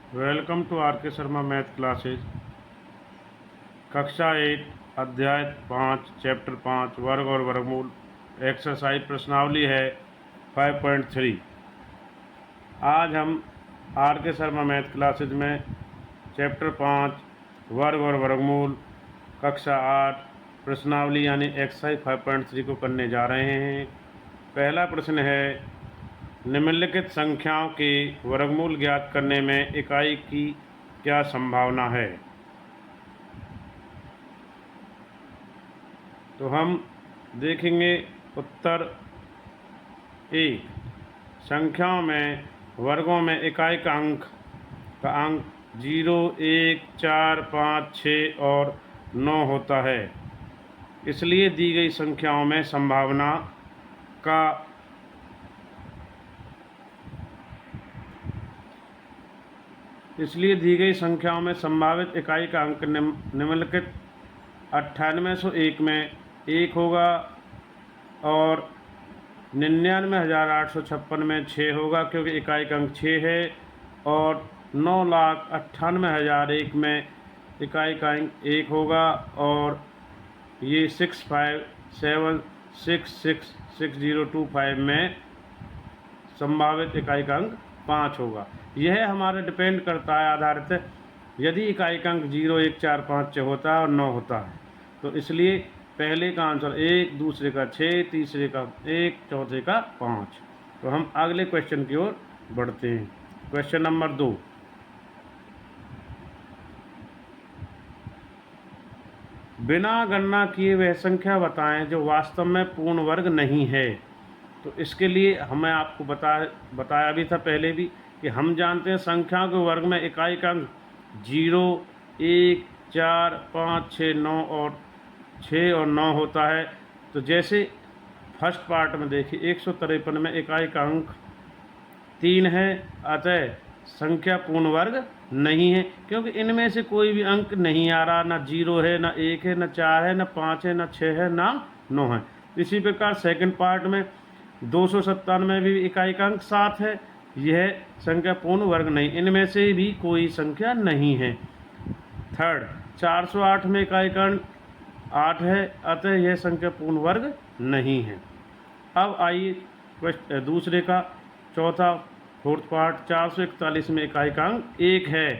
Welcome to are K Sharma math classes. कक्षा 8 अध्याय 5 chapter 5 वर्ग और वर्गमूल एक्सरसाइज प्रश्नावली है 5.3। आज हम are K Sharma math classes में चैप्टर 5 वर्ग और वर्गमूल कक्षा 8 प्रश्नावली यानी एक्सरसाइज 5.3 को करने जा रहे हैं। पहला प्रश्न है, निम्नलिखित संख्याओं के वर्गमूल ज्ञात करने में इकाई की क्या संभावना है। तो हम देखेंगे उत्तर ए, संख्याओं में वर्गों में इकाई का अंक 0, 1, 4, 5, 6 और 9 होता है। इसलिए दी गई संख्याओं में संभावना का इसलिए दी गई संख्याओं में संभावित इकाई का अंक निम्नलिखित 9801 में 1 होगा और 99,856 में 6 होगा, क्योंकि इकाई का अंक 6 है, और 9,98,001 में इकाई का अंक 1 होगा और ये 65766025 में संभावित इकाई का अंक 5 होगा। यह हमारा डिपेंड करता है आधारित है यदि इकाई का अंक 0, 1, 4, 5, 6 होता है और 9 होता है, तो इसलिए पहले का आंसर 1, दूसरे का 6, तीसरे का 1, चौथे का 5। तो हम अगले क्वेश्चन की ओर बढ़ते हैं। क्वेश्चन नंबर 2, बिना गणना किए वह संख्या बताएं जो वास्तव में पूर्ण वर्ग नहीं है। तो इसके लिए हमें आपको बताया भी था पहले भी कि हम जानते हैं संख्याओं के वर्ग में इकाई का अंक 0, 1, 4, 5, 6, 9 और 6 और 9 होता है। तो जैसे फर्स्ट पार्ट में देखिए 153 में इकाई का अंक 3 है, अतः संख्या पूर्ण वर्ग नहीं है, क्योंकि इनमें से कोई भी अंक नहीं आ रहा, ना 0 है, ना 1 है, ना 4 है, ना 5 है, ना 6 है, ना 9 है। इसी प्रकार सेकंड पार्ट में 297 में भी इकाई का अंक 7 है, यह संख्या पूर्ण वर्ग नहीं, इनमें से भी कोई संख्या नहीं है। थर्ड 408 में इकाई का अंक 8 है, अतः यह संख्या पूर्ण वर्ग नहीं है। अब आइए दूसरे का चौथा फोर्थ पार्ट 441 में इकाई का अंक 1 है,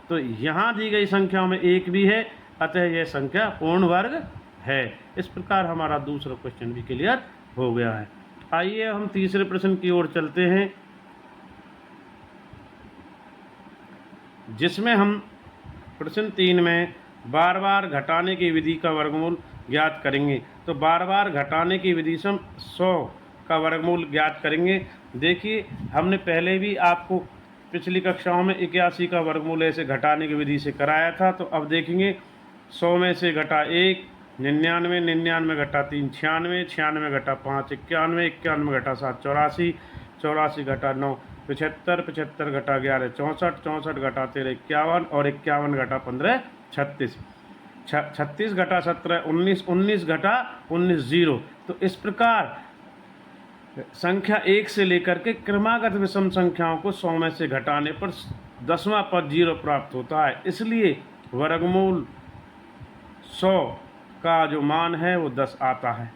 तो यहाँ दी गई संख्याओं में 1 भी है, अतः यह संख्या पूर्ण वर्ग है। इस प्रकार हमारा दूसरा क्वेश्चन भी क्लियर हो गया है। आइए हम तीसरे प्रश्न की ओर चलते हैं, जिसमें हम प्रश्न 3 में बार बार घटाने की विधि का वर्गमूल ज्ञात करेंगे। तो बार बार घटाने की विधि से हम 100 का वर्गमूल ज्ञात करेंगे। देखिए हमने पहले भी आपको पिछली कक्षाओं में 81 का वर्गमूल ऐसे घटाने की विधि से कराया था। तो अब देखेंगे 100 में से घटा 1 99, 99 घटा 3 96, 96 घटा 5 91, 91 घटा 7 84, 84 घटा 9 75, 75 घटा 11 64, 64 घटा 13 51 और 51 घटा 15 36, 36 घटा 17 19, 19 घटा 19 0। तो इस प्रकार संख्या 1 से लेकर के क्रमागत विषम संख्याओं को 100 में से घटाने पर 10वां पद 0 प्राप्त होता है, इसलिए वर्गमूल 100 का जो मान है वो 10 आता है।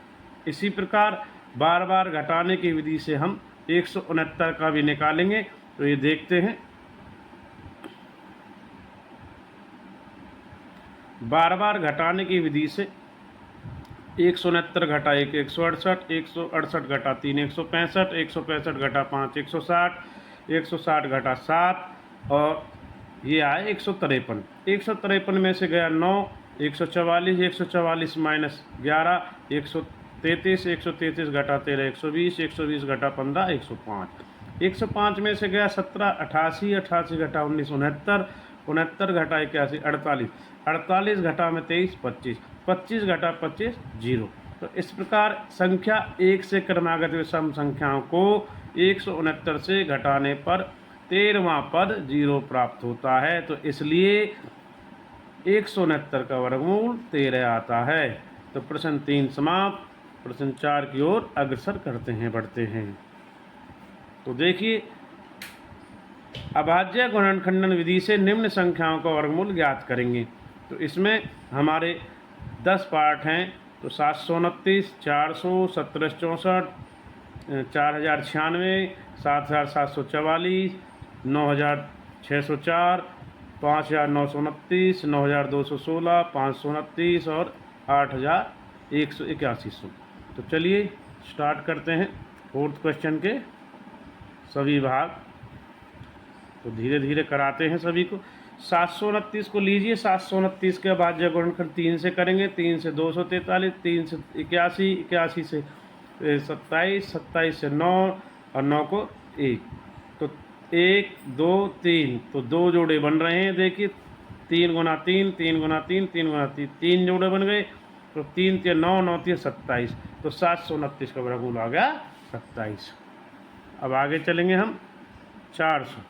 इसी प्रकार बार बार घटाने की विधि से हम 169 का भी निकालेंगे। तो ये देखते हैं, बार बार घटाने की विधि से 169 घटा 1 168, 168 घटा 3 165, 165 घटा 5 160, 160 घटा 7 और ये आए 153। 153 में से गया 9, 144, 144 माइनस 11 133, 133 घटा 13 120, 120 घटा 15 105, 105 में से गया 17, 88, 88 घटा 19 69, 69 घटा 81 48, 48 घटा में 23 25, 25 घटा 25 0। तो इस प्रकार संख्या 1 से क्रमागत विषम संख्याओं को 169 से घटाने पर 13वां पद 0 प्राप्त होता है। तो इसलिए 169 का वर्गमूल 13 आता है। तो प्रश्न 3 समाप्त। प्रश्न 4 की ओर अग्रसर करते हैं, बढ़ते हैं। तो देखिए अभाज्य गुणनखंडन विधि से निम्न संख्याओं का वर्गमूल ज्ञात करेंगे। तो इसमें हमारे 10 पार्ट हैं। तो 729, 400, 1764, 4096, 7744, 9604, 5929, 9216, 529 और 8181। तो चलिए स्टार्ट करते हैं फोर्थ क्वेश्चन के सभी भाग। तो धीरे धीरे कराते हैं सभी को। 729 को लीजिए। 729 के अभाज्य गुणनखंड 3 से करेंगे। 3 से 243, 3 से 81, 81 से 27, 27 से 9 और 9 को 1। तो 1 2 3, तो 2 जोड़े बन रहे हैं। देखिए 3 गुना 3, 3 गुना 3, 3 गुना 3, 3 जोड़े बन गए। तो 3 3 9, 9 3 27। तो 729 का वर्गमूल आ गया 27। अब आगे चलेंगे हम 400।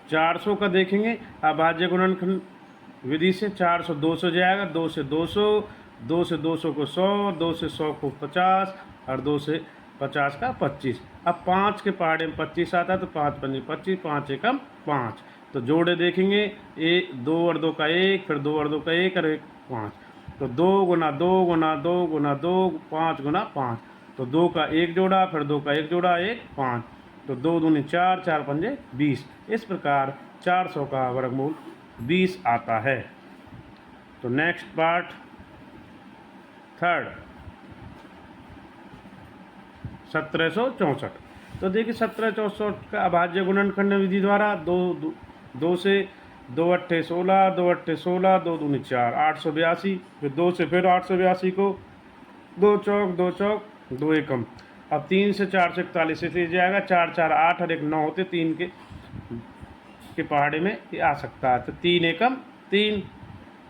400 का देखेंगे अभाज्य गुणनखंड विधि से। 400 200 जाएगा, 2 से 200, 2 से 200 को 100, 2 से 100 को 50 और 2 से 50 का 25। अब 5 के पहाड़े में 25 आता है। तो 5 पंजे 25, 5 एकम 5। तो जोड़े देखेंगे 2 और 2 का 1, फिर 2 और 2 का 1 और 1 5। तो 2 गुना 2 गुना 2 गुना 2, 5 गुना 5। तो 2 का 1 जोड़ा, फिर 2 का 1 जोड़ा, 1 5। तो 2 दूनी 4, 4 पंजे 20। इस प्रकार 400 का वर्गमूल 20 आता है। तो नेक्स्ट पार्ट थर्ड 1764। तो देखिए 1764 का अभाज्य गुणनखंड विधि द्वारा 2 से 2 अट्ठे 16, 2 अट्ठे 16, 2 दूनी 4, 882। फिर 2 से फिर 882 को 2 चौक 2 चौक 2 एकम। अब 3 से 4 से 41 से जाएगा। 4 4 8 और 1 9 होते। 3 के पहाड़े में ये आ सकता है। तो 3 एकम 3,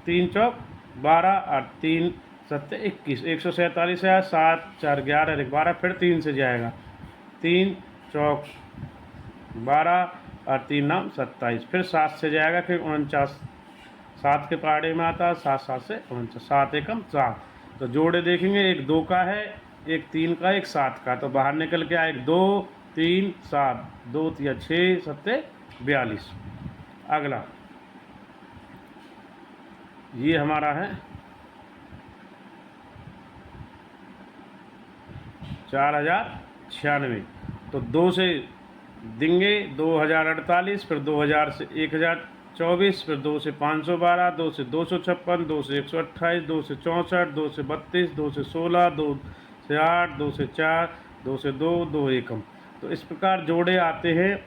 3 चौक 12 और 3 सत्ते 21, 147 है। 7 4 11 और 1 12, फिर 3 से जाएगा। 3 चौक 12 और 3 नाम 27, फिर 7 से जाएगा। फिर 49, 7 के पहाड़े में आता है। 7 7 से 49, 7 एकम 4। तो जोड़े देखेंगे 1 2 का है, 1 3 का, 1 7 का। तो बाहर निकल के आए 2 3 7, 2 3 6 7 42। अगला ये हमारा है 4096। तो 2 से देंगे 2048, फिर 2000 से 1024, फिर 2 से 512, 2 से 256, 2 से 128, 2 से 64, 2 से 32, 2 से 16, 2 से 8, 2 से 4, 2 से 2, 2 एकम। तो इस प्रकार जोड़े आते हैं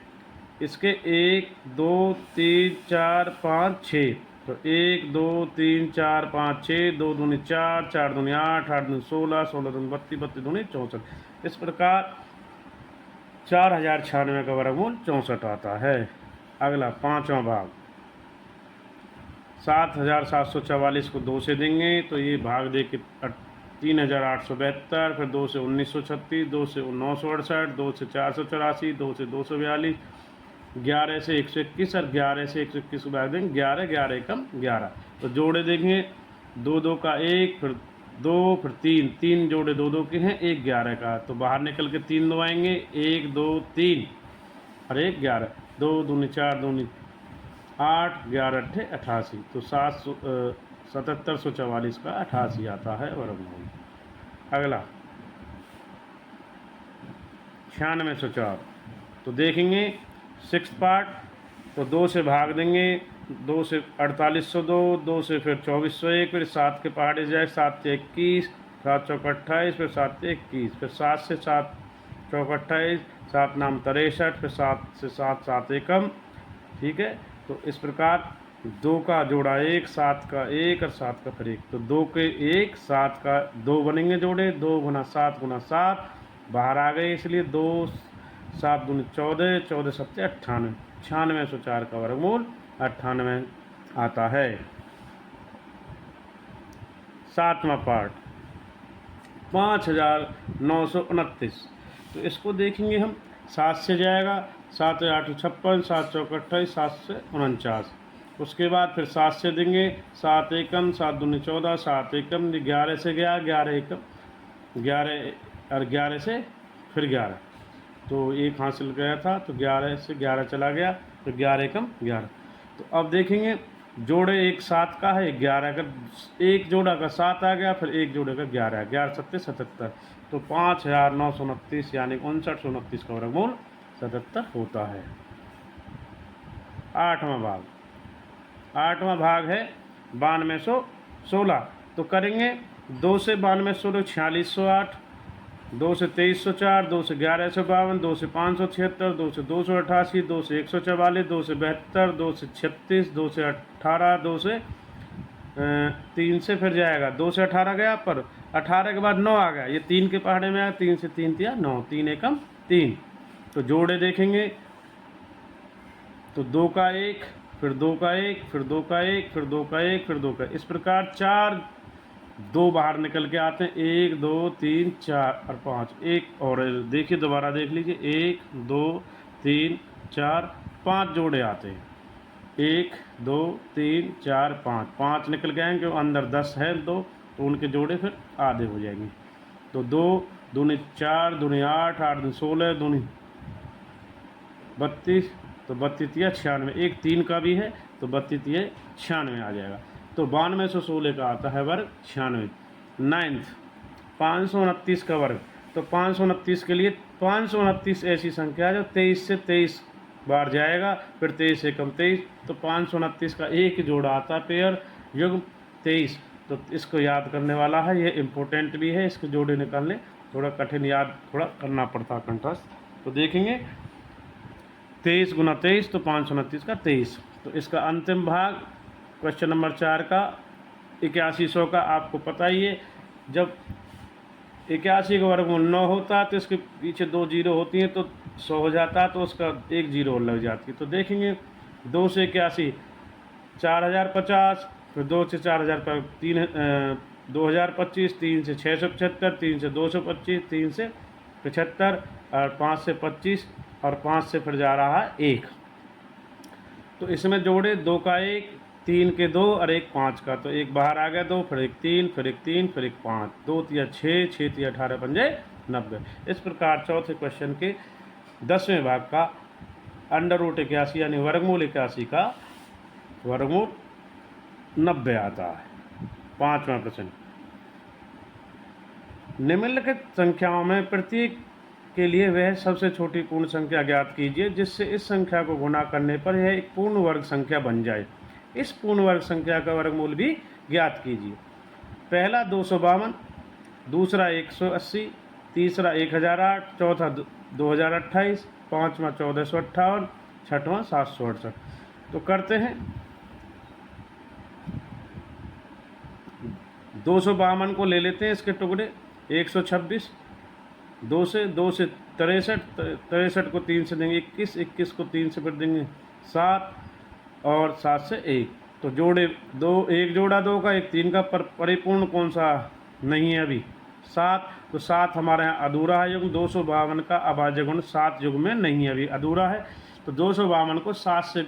इसके 1 2 3 4 5 6। तो 1 2 3 4 5 6, 2 दूनी 4, 4 दूनी 8, 8 दूनी 16, 16 दूनी 32, 32 दूनी 64। इस प्रकार 4096 का वर्गमूल 64 आता है। अगला पाँचवा भाग 7744 को 2 से देंगे। तो ये भाग दे के 3872, फिर 2 से 1936, 2 से 968, 2 से 484, 2 से 242, 11 से 121 और 11 से 121 को भाग देंगे 11, 11 एकम 11। तो जोड़े देखेंगे 2 2 का 1, फिर 2, फिर 3, 3 जोड़े 2 2 के हैं, 1 11 का। तो बाहर निकल के 3 दो आएंगे, 1 2 3 और 1 11। 2 दूनी 4, दूनी 8, 11 अट्ठे 88। तो 7744 का 88 आता है वर्गमूल। अगला 9604। तो देखेंगे 6 पार्ट। तो 2 से भाग देंगे। 2 से 4802, 2 से फिर 2401, फिर 7 के पहाड़े जाए 7 से 21, 7 चौक 28, फिर 7 से 21, फिर 7 से 7 चौक 28, 7 नाम 63, फिर 7 से 7 7 एकम। ठीक है। तो इस प्रकार 2 का जोड़ा 1, 7 का 1 और 7 का फिर 1। तो 2 के 1, 7 का 2 बनेंगे जोड़े। 2 गुना 7 गुना 7 बाहर आ गए, इसलिए 2 7 दूनी 14, 14 7 98। 9604 का वर्गमूल 98 आता है। सातवां पार्ट 5929। तो इसको देखेंगे हम। 7 से जाएगा। 7 8 56, 7 चौक 28, 7 से 49। उसके बाद फिर 7 से देंगे। 7 एकम, 7 दूनी 14, 7 एकम, 11 से गया 11 एकम, 11 और 11 से फिर 11। तो 1 हासिल गया था, तो 11 से 11 चला गया, तो 11 एकम 11। तो अब देखेंगे जोड़े एक 7 का है, 11 का, एक जोड़ा का 7 आ गया, फिर एक जोड़े का 11 है, 11 सत्ते 77, तो 5929 यानी 5929 का वर्गमूल 77 होता है। आठवां भाग है 9216। तो करेंगे 2 से 9216 4608, 2 से 2304, 2 से 1152, 2 से 576, 2 से 288, 2 से 144, 2 से 72, 2 से 36, 2 से 18, 2 से 3 से फिर जाएगा, 2 से 18 गया, पर 18 के बाद 9 आ गया, ये 3 के पहाड़े में आया, 3 से 3 दिया 9, 3 एकम 3। तो जोड़े देखेंगे तो 2 का 1, फिर 2 का 1, फिर 2 का 1, फिर 2 का 1, फिर 2 का, इस प्रकार 4 2 बाहर निकल के आते हैं, 1 2 3 4 और 5। एक और देखिए, दोबारा देख लीजिए, 1 2 3 4 5 जोड़े आते हैं, 1 2 3 4 5, 5 निकल गए हैं, क्योंकि अंदर 10 है 2, तो उनके जोड़े फिर आधे हो जाएंगे। तो 2 दूनी 4, दूनी 8, 8 दूनी 16, दूनी 32, तो 32 या 96, एक 3 का भी है, तो 32 या 96 आ जाएगा। तो 9216 का आता है वर्ग 96। 9th 529 का वर्ग, तो 529 के लिए 529 ऐसी संख्या है जो 23 से 23 बार जाएगा, फिर 23 से कम 23, तो 529 का एक जोड़ा आता है, पेयर युग्म 23। तो इसको याद करने वाला है, ये इम्पोर्टेंट भी है, इसके जोड़े निकालने थोड़ा कठिन, याद थोड़ा करना पड़ता है कंठस्थ। तो देखेंगे 23 गुना 23, तो 529 का 23। तो इसका अंतिम भाग क्वेश्चन नंबर 4 का 8100 का आपको पता ही है, जब 81 का वर्गमूल 9 होता है तो इसके पीछे 2 जीरो होती हैं, तो 100 हो जाता है, तो उसका एक जीरो और लग जाती है। तो देखेंगे 2 से 81 4050, फिर 2 से 4000 पर 2025, 3 से 675, 3 से 225, 3 से 75 और 5 से 25 और 5 से फिर जा रहा है 1। तो इसमें जोड़े 2 का 1, 3 के 2 और 1 5 का, तो एक बाहर आ गया 2, फिर एक 3, फिर एक 3, फिर एक 5, 2 तिया 6, 6 तिया 18 पंजे 90। इस प्रकार चौथे क्वेश्चन के 10वें भाग का √81 यानी वर्गमूल 81 का वर्गमूल 90 आता है। 5वां प्रश्न, निम्नलिखित संख्याओं में प्रत्येक के लिए वह सबसे छोटी पूर्ण संख्या ज्ञात कीजिए जिससे इस संख्या को गुणा करने पर यह एक पूर्ण वर्ग संख्या बन जाए। इस पूर्ण वर्ग संख्या का वर्गमूल भी ज्ञात कीजिए। पहला 252, दूसरा 180, तीसरा 1008, चौथा 2028, पाँचवा 1458, छठवां 768। तो करते हैं 252 को ले लेते हैं इसके टुकड़े, 126, 2 से 63 को 3 से देंगे 21, 21 को 3 से फिर देंगे 7 और 7 से 1। तो जोड़े 2, एक जोड़ा 2 का, एक 3 का, पर परिपूर्ण कौन सा नहीं है अभी? 7। तो 7 हमारे यहाँ अधूरा है युग्म, 252 का अभाज्य गुण 7 युग्म में नहीं है, अभी अधूरा है। तो 252 को 7 से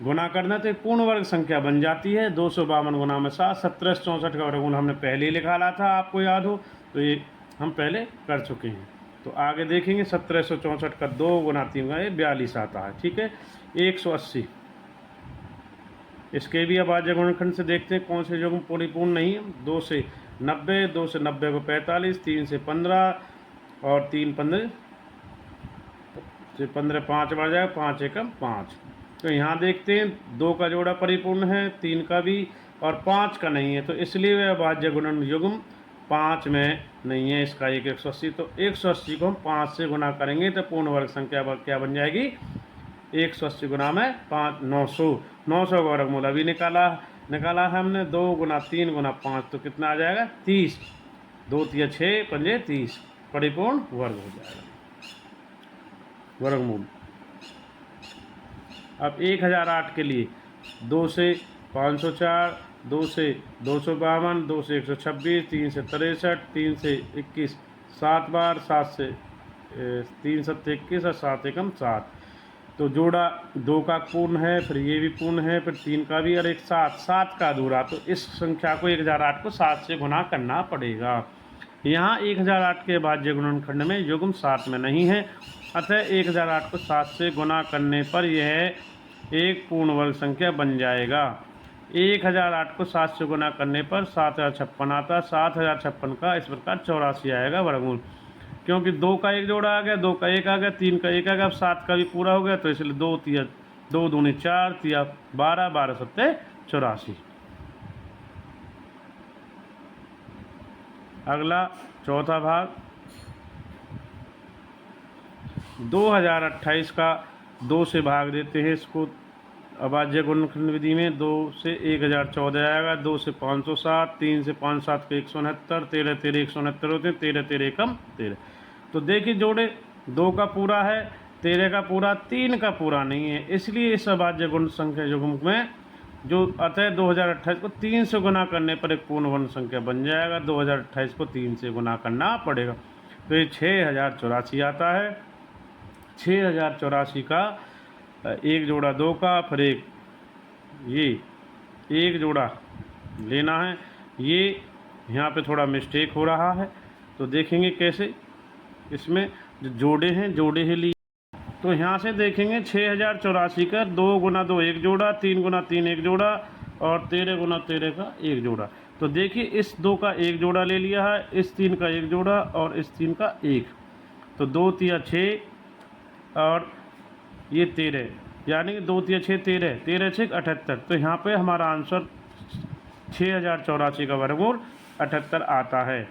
गुना करना तो एक पूर्ण वर्ग संख्या बन जाती है। 252 गुना में 7, 1764 का वर्गमूल हमने पहले ही निकाला था, आपको याद हो, तो ये हम पहले कर चुके हैं। तो आगे देखेंगे 1764 का 2 गुना 3 का 42 आता है, ठीक है। 180, इसके भी अभाज्य गुणनखंड से देखते हैं कौन से युग्म परिपूर्ण नहीं है। 2 से 90, 2 से 90 को 45, 3 से 15 और 3 15 से 15 5 बढ़ जाएगा, 5 एकम 5। तो यहाँ देखते हैं 2 का जोड़ा परिपूर्ण है, 3 का भी और 5 का नहीं है, तो इसलिए वह अभाज्य गुणन युग्म 5 में नहीं है। इसका 180, तो 180 को हम 5 से गुना करेंगे तो पूर्ण वर्ग संख्या क्या बन जाएगी? 180 गुना में 5, 900। 900 का वर्गमूल अभी निकाला है हमने। 2 गुना 3 गुना 5, तो कितना आ जाएगा? 30। 2 तिया 6 पंजे 30, परिपूर्ण वर्ग हो जाएगा वर्गमूल। अब 1008 के लिए 2 से 504, 2 से 252, 2 से 126, 3 से 63, 3 से 21 7 बार, 7 से 3 7 21 और 7 एकम 7। तो जोड़ा 2 का पूर्ण है, फिर ये भी पूर्ण है, फिर 3 का भी और एक 7 का अधूरा। तो इस संख्या को 1008 को 7 से गुना करना पड़ेगा। यहाँ 1008 के अभाज्य गुणनखंड में युग्म 7 में नहीं है, अतः 1008 को 7 से गुना करने पर यह एक पूर्ण वर्ग संख्या बन जाएगा। 1008 को 7 से गुना करने पर 7056 आता है। 7056 का इस प्रकार 84 आएगा वर्गमूल, क्योंकि 2 का एक जोड़ा आ गया, 2 का एक आ गया, 3 का एक आ गया, अब 7 का भी पूरा हो गया, तो इसलिए 2 दूनी 4, 12, 12 सत्ते 84। अगला चौथा भाग 2028 का 2 से भाग देते हैं इसको अभाज्य गुणनखंड विधि में। 2 से 1014 आएगा, 2 से 507, 3 से 5 7 के 169, 13 13 169 होते हैं, 13 13 एकम 13। तो देखिए जोड़े 2 का पूरा है, 13 का पूरा, 3 का पूरा नहीं है, इसलिए इस अभाज्य गुण संख्या युग्म में जो अतः 2028 को 3 से गुना करने पर एक पूर्ण वर्ण संख्या बन जाएगा। 2028 को 3 से गुना करना पड़ेगा, तो ये 6084 आता है। 6084 का एक जोड़ा 2 का, फिर एक जोड़ा लेना है। ये यहाँ पे थोड़ा मिस्टेक हो रहा है, तो देखेंगे कैसे। इसमें जो जोड़े हैं, जोड़े ही लिए, तो यहाँ से देखेंगे 6084 का 2 गुना 2 एक जोड़ा, 3 गुना 3 एक जोड़ा, और 13 गुना 13 का एक जोड़ा। तो देखिए इस 2 का एक जोड़ा ले लिया है, इस 3 का एक जोड़ा, और इस 3 का एक, तो 2 तिया 6 और ये 13, यानी कि 2 तिया 6 13, 13 6 78। तो यहाँ पे हमारा आंसर 6084 का वर्गमूल 78 आता है।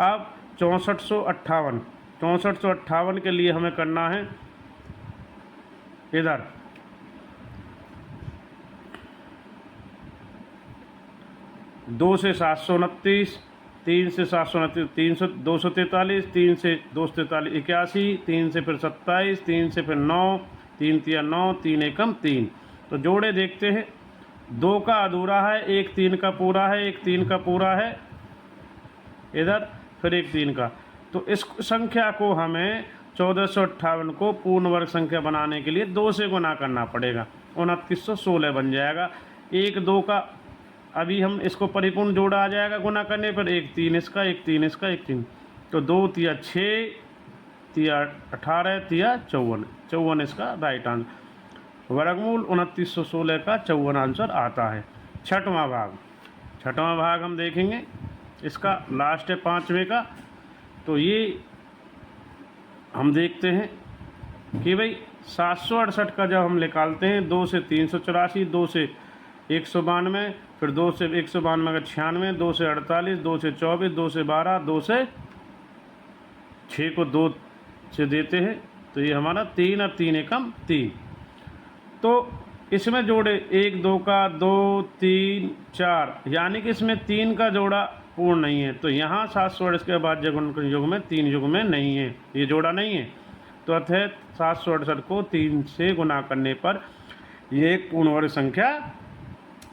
अब 6458 के लिए हमें करना है इधर 2 से 729, 3 से 729 300 243, 3 से 243 81, 3 से फिर 27, 3 से फिर 9, 3 तिया 9, 3 एकम 3। तो जोड़े देखते हैं, 2 का अधूरा है, एक 3 का पूरा है, एक 3 का पूरा है इधर, फिर एक 3 का। तो इस संख्या को हमें 1458 को पूर्ण वर्ग संख्या बनाने के लिए 2 से गुना करना पड़ेगा, 2916 बन जाएगा। एक 2 का अभी हम इसको परिपूर्ण जोड़ा आ जाएगा गुना करने पर, एक 3 इसका, एक 3 इसका, एक 3, तो 2 तिया 6, तिया 18, तिया 54, 54 इसका राइट आंसर। वर्गमूल 2916 का 54 आंसर आता है। छठवां भाग हम देखेंगे, इसका लास्ट है 5वें का। तो ये हम देखते हैं कि भाई 768 का जब हम निकालते हैं, 2 से 384, 2 से 192, फिर 2 से 192 का 96, 2 से 48, 2 से 24, 2 से 12, 2 से 6 को 2 से देते हैं, तो ये हमारा 3 और 3 एकम 3। तो इसमें जोड़े 1 2 का 2 3 4, यानी कि इसमें 3 का जोड़ा पूर्ण नहीं है, तो यहाँ 768 के बाद युग में 3 युग में नहीं है, ये जोड़ा नहीं है। तो अतः 768 को 3 से गुना करने पर ये एक पूर्ण वर्ग संख्या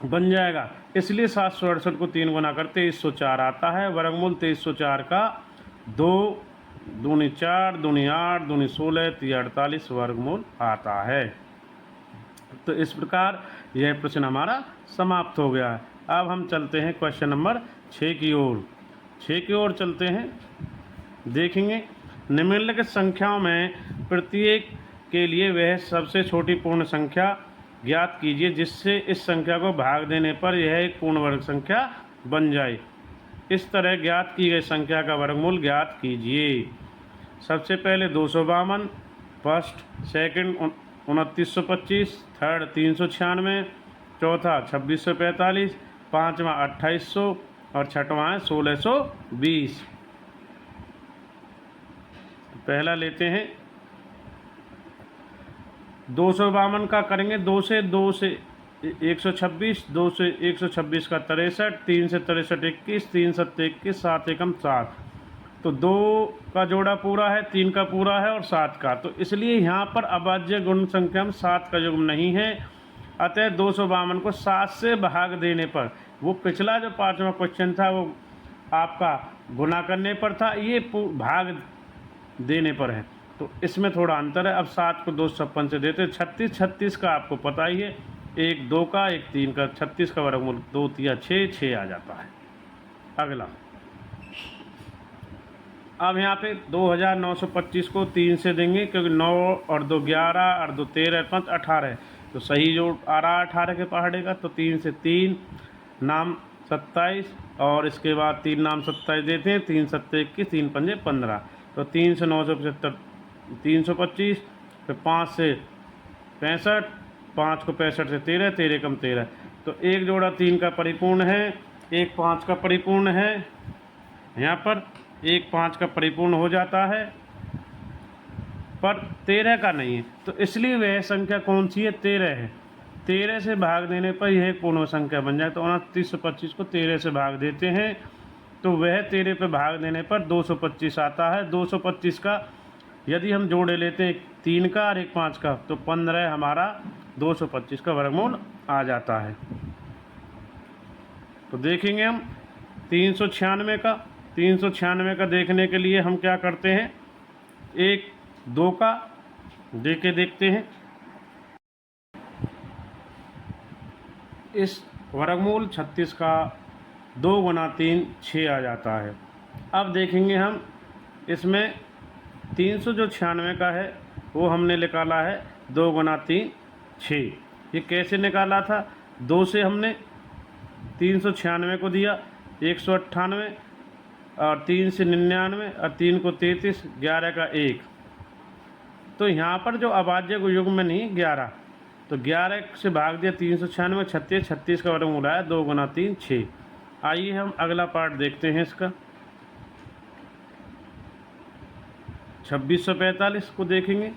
बन जाएगा, इसलिए 768 को 3 गुना कर 2304 आता है। वर्गमूल 2304 का 2 दूनी 4, दूनी 8, दूनी 16, 348 वर्गमूल आता है। तो इस प्रकार यह प्रश्न हमारा समाप्त हो गया है। अब हम चलते हैं क्वेश्चन नंबर 6 की ओर चलते हैं। देखेंगे निम्नलिखित संख्याओं में प्रत्येक के लिए वह सबसे छोटी पूर्ण संख्या ज्ञात कीजिए जिससे इस संख्या को भाग देने पर यह एक पूर्ण वर्ग संख्या बन जाए। इस तरह ज्ञात की गई संख्या का वर्गमूल ज्ञात कीजिए। सबसे पहले 252, फर्स्ट, सेकंड 2925, थर्ड 396, चौथा 2645, पाँचवा 2800 और छठवां है 1620। पहला लेते हैं 252 का करेंगे, 2 से 126, 2 से 126 का 63, 3 से 63 21, 3 7 21, 7 एकम 7। तो 2 का जोड़ा पूरा है, 3 का पूरा है और 7 का, तो इसलिए यहाँ पर अभाज्य गुण संख्या में 7 का युग्म नहीं है। अतः 252 को 7 से भाग देने पर, वो पिछला जो 5वां क्वेश्चन था वो आपका गुना करने पर था, ये भाग देने पर है, तो इसमें थोड़ा अंतर है। अब 7 को 256 से देते, 36 का आपको पता ही है, एक 2 का एक 3 का, 36 का वर्गमूल 2 तिया 6 आ जाता है। अगला अब यहाँ पे 2925 को 3 से देंगे, क्योंकि 9 और 2 11 और 2 13 5 18, तो सही जो आ रहा है 18 के पहाड़े का। तो 3 से 3 नाम 27, और इसके बाद 3 नाम 27 देते हैं, 3 7 21, 3 पंजे 15, तो 3 से 975 325, फिर 5 से 65, 5 को 65 से 13, 13 कम 13, तो एक जोड़ा 3 का परिपूर्ण है, एक 5 का परिपूर्ण है। यहाँ पर एक 5 का परिपूर्ण हो जाता है, पर 13 का नहीं है, तो इसलिए वह संख्या कौन सी है? 13 है। 13 से भाग देने पर यह एक पूर्ण संख्या बन जाए। तो 2925 को 13 से भाग देते हैं, तो वह 13 पे भाग देने पर 225 आता है। 225 का यदि हम जोड़े लेते हैं 3 का और एक 5 का, तो 15 हमारा 225 का वर्गमूल आ जाता है। तो देखेंगे हम 396 का देखने के लिए हम क्या करते हैं, एक 2 का दे के देखते हैं। इस वर्गमूल 36 का 2 गुना 3 6 आ जाता है। अब देखेंगे हम इसमें 396 का है, वो हमने निकाला है 2 गुना 3 6। ये कैसे निकाला था? 2 से हमने 396 को दिया 198, और 3 से 99, और 3 को 33, 11 का 1। तो यहाँ पर जो अभाज्य युग्म में नहीं 11, तो 11 से भाग दिया 396, 36, 36 का वर्गमूल आया 2 गुना 3 6। आइए हम अगला पार्ट देखते हैं इसका। 2645 को देखेंगे,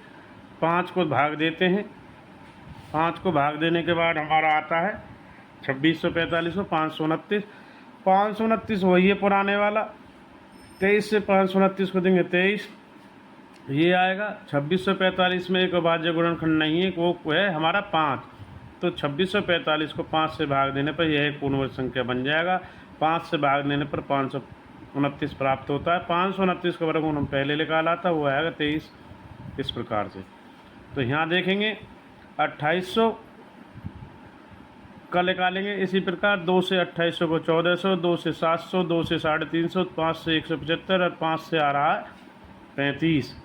5 को भाग देते हैं, 5 को भाग देने के बाद हमारा आता है 2645 को 529, 529 वही है पुराने वाला। 23 से 529 को देंगे 23, ये आएगा। 2645 में एक अभाज्य गुणनखंड नहीं है, वो है हमारा 5, तो 2645 को 5 से भाग देने पर यह एक पूर्ण संख्या बन जाएगा। 5 से भाग देने पर 529 प्राप्त होता है। 529 का वर्गमूल हम पहले निकाला था, वो आएगा 23, इस प्रकार से। तो यहाँ देखेंगे 2800 का निकालेंगे इसी प्रकार। 2 से 2800 को 1400, 2 से 700, 2 से 350, 5 से 175, और 5 से आ रहा है 35,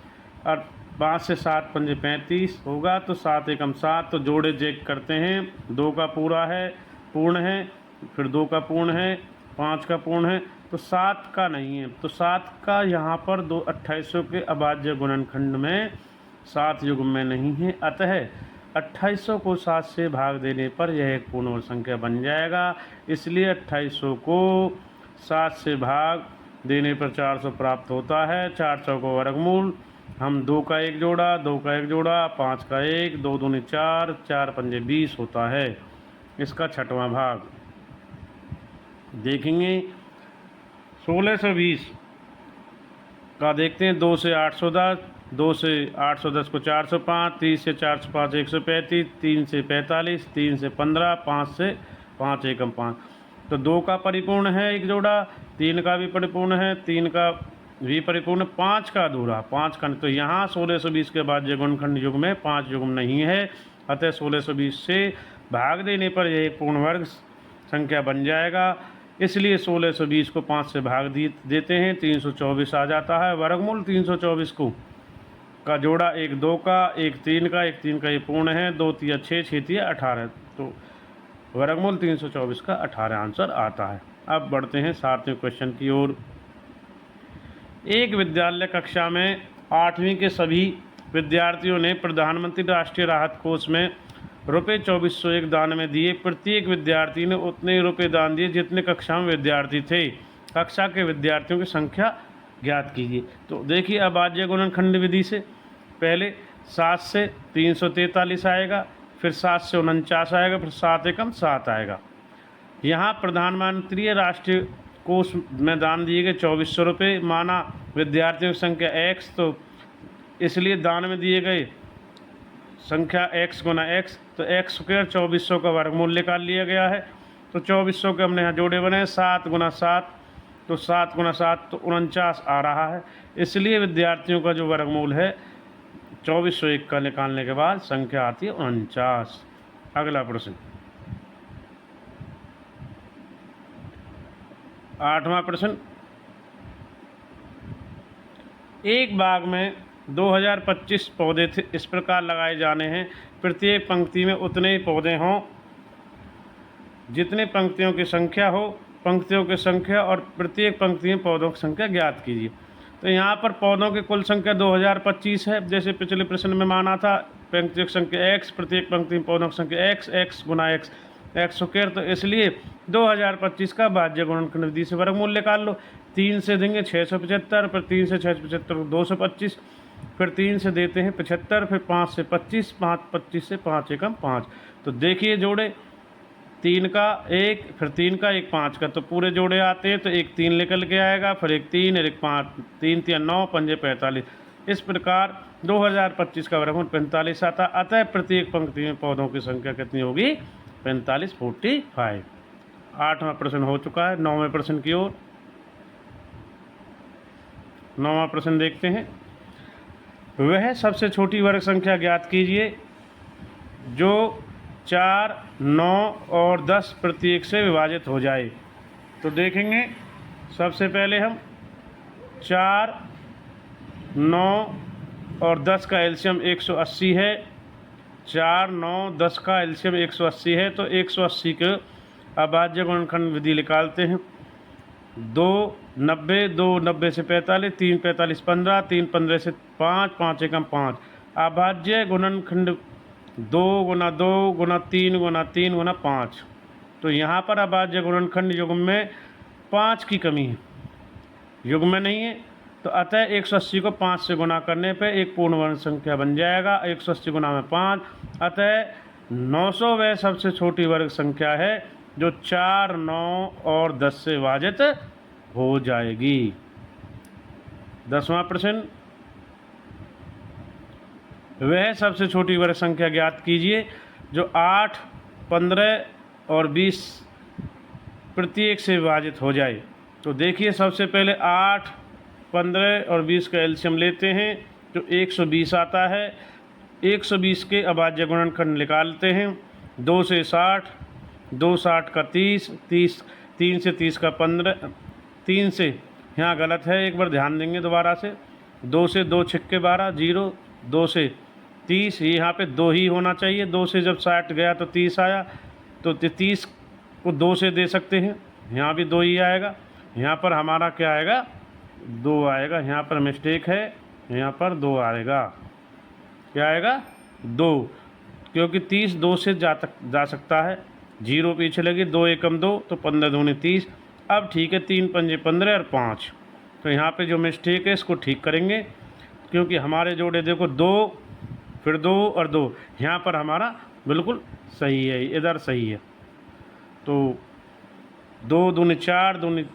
और 5 से 7 पंजे 35 होगा, तो 7 एकम 7। तो जोड़े चेक करते हैं, 2 का पूरा है, पूर्ण है, फिर 2 का पूर्ण है, 5 का पूर्ण है, तो 7 का नहीं है। तो 7 का यहाँ पर 2800 के अभाज्य गुणनखंड में 7 युग्म में नहीं है, अतः 2800 को 7 से भाग देने पर यह एक पूर्ण संख्या बन जाएगा। इसलिए 2800 को 7 से भाग देने पर 400 प्राप्त होता है। 400 को वर्गमूल हम 2 का 1 जोड़ा, 2 का 1 जोड़ा, 5 का 1, 2 दूनी 4, 4 पंजे 20 होता है। इसका छठवां भाग देखेंगे 1620 का देखते हैं। 2 से 810, 2 से 810 को 405, 30 से 405 135, 3 से 45, 3 से 15, 5 से 5 एकम 5। तो 2 का परिपूर्ण है एक जोड़ा, 3 का भी परिपूर्ण है, 3 का भी परिपूर्ण, 5 का अधूरा, 5 का। तो यहाँ 1620 के बाद गुणनखंड युग में 5 युग्म नहीं है, अतः 1620 से भाग देने पर यह एक पूर्ण वर्ग संख्या बन जाएगा। इसलिए 1620 को 5 से भाग देते हैं, 324 आ जाता है। वर्गमूल 324 को का जोड़ा एक 2 का, एक 3 का, एक 3 का, ये पूर्ण है। 2 तिया 6, 6 तिया 18, तो वर्गमूल 324 का 18 आंसर आता है। अब बढ़ते हैं 7वें क्वेश्चन की ओर। एक विद्यालय कक्षा में 8वीं के सभी विद्यार्थियों ने प्रधानमंत्री राष्ट्रीय राहत कोष में रुपये 2401 दान में दिए। प्रत्येक विद्यार्थी ने उतने रुपये दान दिए जितने कक्षा में विद्यार्थी थे। कक्षा के विद्यार्थियों की संख्या ज्ञात कीजिए। तो देखिए अभाज्य गुणनखंड विधि से पहले 7 से 343 आएगा, फिर 7 से 49 आएगा, फिर 7 एकम 7 आएगा। यहाँ प्रधानमंत्री राष्ट्रीय कोष में दान दिए गए 2400 रुपये, माना विद्यार्थियों की संख्या x, तो इसलिए दान में दिए गए संख्या x गुना x, तो x स्क्वायर 2400 का वर्गमूल निकाल लिया गया है। तो 2400 के हमने यहाँ जोड़े बने 7 गुना 7, तो 7 गुना 7 तो 49 आ रहा है। इसलिए विद्यार्थियों का जो वर्गमूल है 2401 का निकालने के बाद संख्या आती है 49। अगला प्रश्न 8वां प्रश्न, एक बाग में 2025 पौधे थे, इस प्रकार लगाए जाने हैं, प्रत्येक पंक्ति में उतने ही पौधे हों जितने पंक्तियों की संख्या हो, पंक्तियों की संख्या और प्रत्येक पंक्ति में पौधों की संख्या ज्ञात कीजिए। तो यहाँ पर पौधों की कुल संख्या 2025 है, जैसे पिछले प्रश्न में माना था, पंक्तियों की संख्या x, प्रत्येक पंक्ति में पौधों की संख्या x गुना x स्क्वायर। तो इसलिए 2025 का भाज्य गुणनखंड विधि से वर्गमूल निकाल लो। 3 से देंगे 675, फिर 3 से 675 225, फिर 3 से देते हैं 75, फिर 5 से 25, 25 से 5 एकम 5। तो देखिए जोड़े 3 का 1, फिर 3 का 1, 5 का, तो पूरे जोड़े आते हैं। तो 1 3 निकल के आएगा, फिर 1 3 और 1 5, 3 3 9 5 45। इस प्रकार 2025 का वर्गमूल 45 आता। अतः प्रत्येक पंक्ति में पौधों की संख्या कितनी होगी? 45, 45। 8वां प्रश्न हो चुका है। 9वें प्रश्न की ओर। 9वां प्रश्न देखते हैं। वह सबसे छोटी वर्ग संख्या ज्ञात कीजिए जो 4, 9 और 10 प्रत्येक से विभाजित हो जाए। तो देखेंगे सबसे पहले हम 4, 9 और 10 का एलसीएम 180 है। 4, 9, 10 का एलसीएम 180 है। तो 180 के अभाज्य गुणनखंड विधि निकालते हैं। 2 90, 2 90 से 45, 3 45 15, 3 15 से 5, 5 एकम 5। अभाज्य गुणनखंड 2 गुना 2 गुना 3 गुना 3 गुना 5। तो यहाँ पर अभाज्य गुणनखंड युग्म में 5 की कमी है, युग्म में नहीं है। तो अतः 180 को 5 से गुना करने पे एक पूर्ण वर्ग संख्या बन जाएगा। 180 गुना में 5, अतः 900 वह सबसे छोटी वर्ग संख्या है जो 4, 9 और 10 से विभाजित हो जाएगी। 10वां प्रश्न। वह सबसे छोटी वर्ग संख्या ज्ञात कीजिए जो 8, 15 और 20 प्रत्येक से विभाजित हो जाए। तो देखिए सबसे पहले 8, 15 और 20 का एलसीएम लेते हैं जो 120 आता है। 120 के अभाज्य गुणनखंड निकालते हैं। 2 से 60, 2 60 का 30, 3 से 30 का 15, 3 से, यहाँ गलत है, एक बार ध्यान देंगे दोबारा से। 2 से 2 छिक्के 12, 0, 2 से 30, यहाँ पे 2 ही होना चाहिए। 2 से जब 60 गया तो 30 आया, तो 30 को 2 से दे सकते हैं, यहाँ भी 2 ही आएगा। यहाँ पर हमारा क्या आएगा? 2 आएगा। यहाँ पर मिस्टेक है, यहाँ पर 2 आएगा। क्या आएगा? 2, क्योंकि 30 2 से जा सकता है। 0 पीछे लगी, 2 एकम 2, तो 15 दूनी 30। अब ठीक है, 3 पंजे 15 और 5। तो यहाँ पे जो मिस्टेक है इसको ठीक करेंगे, क्योंकि हमारे जोड़े देखो 2, फिर 2 और 2, यहाँ पर हमारा बिल्कुल सही है, इधर सही है। तो 2 दूनी 4, दूनी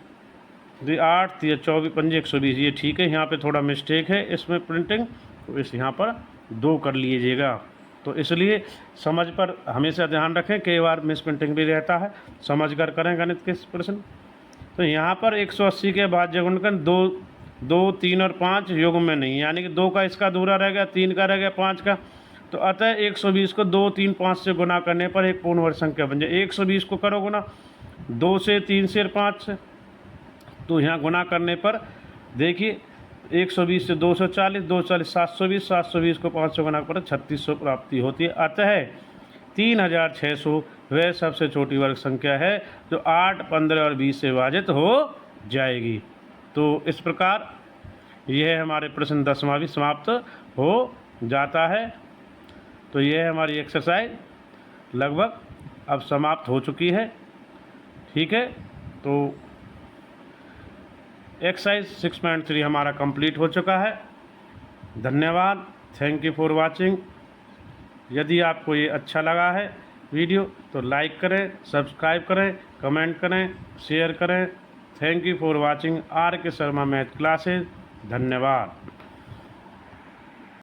8, 3 24, 5 120, ये ठीक है। यहाँ पे थोड़ा मिस्टेक है इसमें प्रिंटिंग, तो इस यहाँ पर 2 कर लीजिएगा। तो इसलिए समझ पर हमेशा ध्यान रखें, कई बार मिस प्रिंटिंग भी रहता है, समझ कर करें गणित के प्रश्न। तो यहाँ पर 180 के भाज्य गुणनखंड 2, 3 और 5 युग्म में नहीं, यानी कि 2 का इसका अधूरा रह गया, 3 का रह गया, 5 का। तो अतः 120 को 2, 3, 5 से गुना करने पर एक पूर्ण वर्ग संख्या बन जाए। 120 को करो गुना 2 से, 3 से और 5 से, तो यहाँ गुना करने पर देखिए 120 से 240, 240 720, 720 को 5 से गुना कर 3600 प्राप्ति होती है। अतः 3600 वह सबसे छोटी वर्ग संख्या है जो 8, 15 और 20 से विभाजित हो जाएगी। तो इस प्रकार यह हमारे प्रश्न 10वां भी समाप्त हो जाता है। तो यह हमारी एक्सरसाइज लगभग अब समाप्त हो चुकी है। ठीक है, तो एक्सरसाइज 6.3 हमारा कंप्लीट हो चुका है। धन्यवाद, थैंक यू फॉर वाचिंग। यदि आपको ये अच्छा लगा है वीडियो तो लाइक करें, सब्सक्राइब करें, कमेंट करें, शेयर करें। Thank you for watching R K Sharma math classes. धन्यवाद।